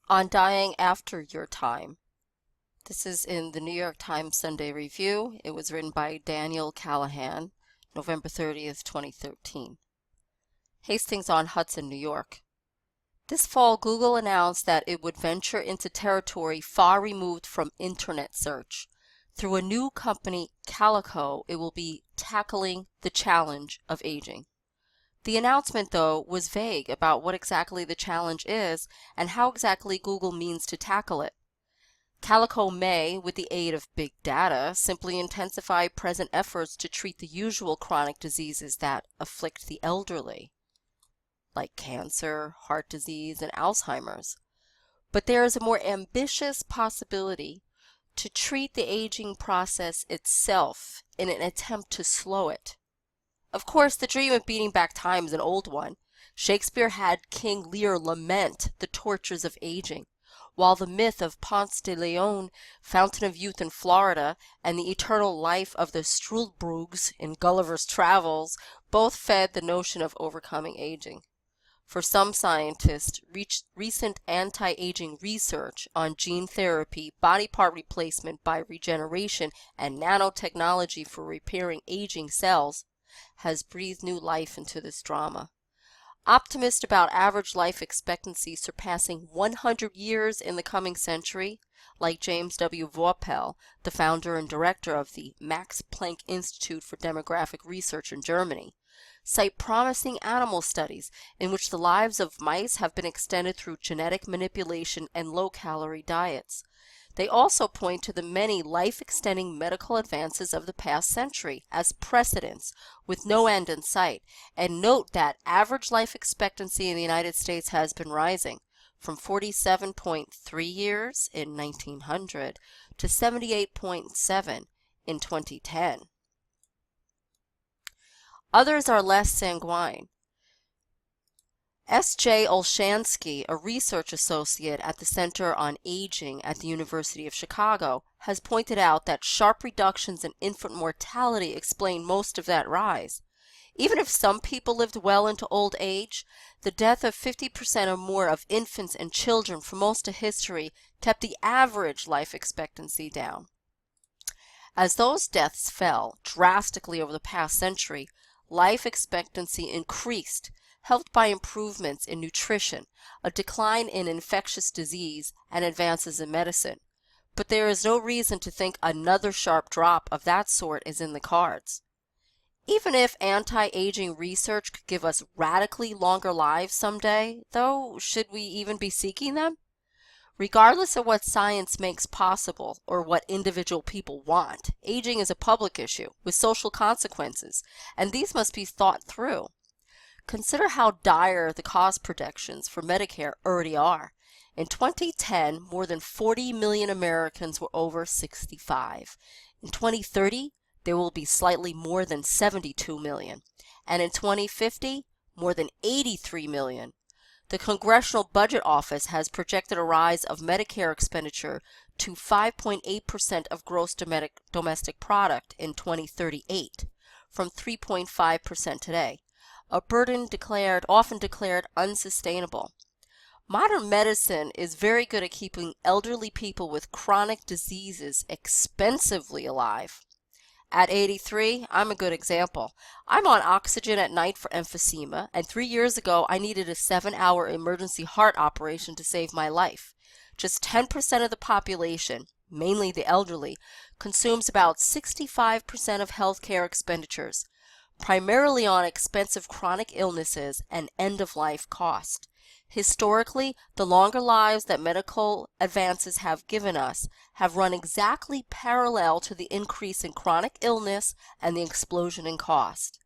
on dying after your time. This is in the New York Times Sunday Review. It was written by Daniel Callahan, November 30th, 2013. Hastings-on-Hudson, New York. This fall, Google announced that it would venture into territory far removed from internet search. Through a new company, Calico, it will be tackling the challenge of aging. The announcement, though, was vague about what exactly the challenge is and how exactly Google means to tackle it. Calico may, with the aid of big data, simply intensify present efforts to treat the usual chronic diseases that afflict the elderly, like cancer, heart disease, and Alzheimer's. But there is a more ambitious possibility to treat the aging process itself in an attempt to slow it. Of course, the dream of beating back time is an old one. Shakespeare had King Lear lament the tortures of aging, while the myth of Ponce de Leon, Fountain of Youth in Florida, and the eternal life of the Struldbrugs in Gulliver's Travels both fed the notion of overcoming aging. For some scientists, recent anti-aging research on gene therapy, body part replacement by regeneration, and nanotechnology for repairing aging cells has breathed new life into this drama. Optimists about average life expectancy surpassing 100 years in the coming century, like James W. Vorpal, the founder and director of the Max Planck Institute for Demographic Research in Germany, cite promising animal studies in which the lives of mice have been extended through genetic manipulation and low-calorie diets. They also point to the many life-extending medical advances of the past century as precedents with no end in sight, and note that average life expectancy in the United States has been rising from 47.3 years in 1900 to 78.7 in 2010. Others are less sanguine. S.J. Olshansky, a research associate at the Center on Aging at the University of Chicago, has pointed out that sharp reductions in infant mortality explain most of that rise. Even if some people lived well into old age, the death of 50% or more of infants and children for most of history kept the average life expectancy down. As those deaths fell drastically over the past century, life expectancy increased, helped by improvements in nutrition, a decline in infectious disease, and advances in medicine. But there is no reason to think another sharp drop of that sort is in the cards. Even if anti-aging research could give us radically longer lives someday, though, should we even be seeking them? Regardless of what science makes possible or what individual people want, aging is a public issue with social consequences, and these must be thought through. Consider how dire the cost projections for Medicare already are. In 2010, more than 40 million Americans were over 65. In 2030, there will be slightly more than 72 million. And in 2050, more than 83 million. The Congressional Budget Office has projected a rise of Medicare expenditure to 5.8% of gross domestic product in 2038, from 3.5% today. A burden often declared unsustainable. Modern medicine is very good at keeping elderly people with chronic diseases expensively alive. At 83, I'm a good example. I'm on oxygen at night for emphysema, and 3 years ago I needed a 7-hour emergency heart operation to save my life. Just 10% of the population, mainly the elderly, consumes about 65% of healthcare expenditures, primarily on expensive chronic illnesses and end-of-life cost. Historically, the longer lives that medical advances have given us have run exactly parallel to the increase in chronic illness and the explosion in cost.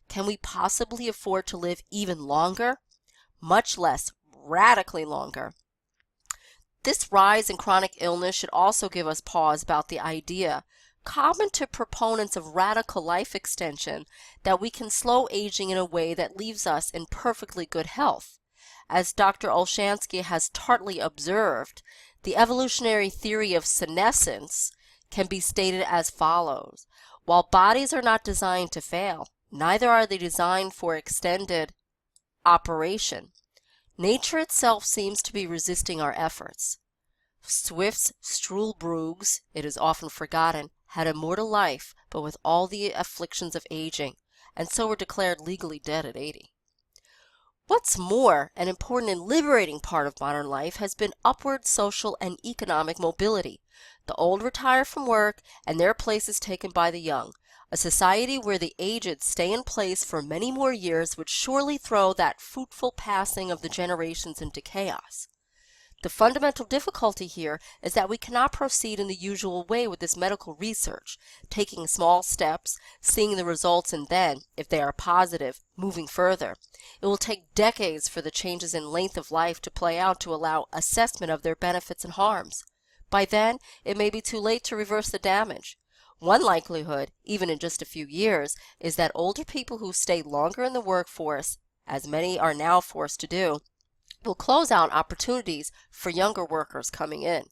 Can we possibly afford to live even longer? Much less radically longer. This rise in chronic illness should also give us pause about the idea, common to proponents of radical life extension, that we can slow aging in a way that leaves us in perfectly good health. As Dr. Olshansky has tartly observed, the evolutionary theory of senescence can be stated as follows. While bodies are not designed to fail, neither are they designed for extended operation. Nature itself seems to be resisting our efforts. Swift's Struwelbrugge, it is often forgotten, had immortal life, but with all the afflictions of aging, and so were declared legally dead at 80. What's more, an important and liberating part of modern life has been upward social and economic mobility. The old retire from work, and their place is taken by the young. A society where the aged stay in place for many more years would surely throw that fruitful passing of the generations into chaos. The fundamental difficulty here is that we cannot proceed in the usual way with this medical research, taking small steps, seeing the results, and then, if they are positive, moving further. It will take decades for the changes in length of life to play out to allow assessment of their benefits and harms. By then, it may be too late to reverse the damage. One likelihood, even in just a few years, is that older people who stay longer in the workforce, as many are now forced to do, will close out opportunities for younger workers coming in.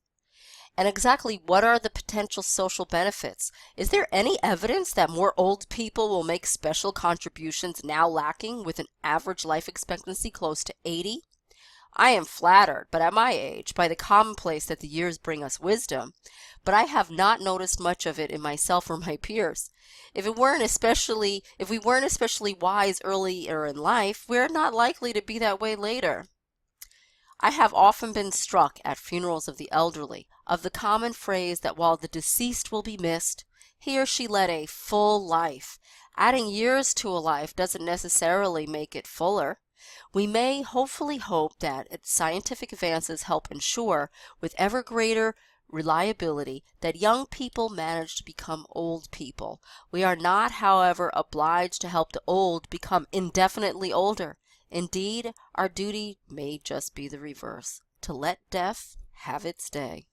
And exactly what are the potential social benefits? Is there any evidence that more old people will make special contributions now lacking with an average life expectancy close to 80? I am flattered, but at my age, by the commonplace that the years bring us wisdom, but I have not noticed much of it in myself or my peers. If we weren't especially wise earlier in life, we're not likely to be that way later. I have often been struck at funerals of the elderly of the common phrase that while the deceased will be missed, he or she led a full life. Adding years to a life doesn't necessarily make it fuller. We may hopefully hope that scientific advances help ensure, with ever greater reliability, that young people manage to become old people. We are not, however, obliged to help the old become indefinitely older. Indeed, our duty may just be the reverse, to let death have its day.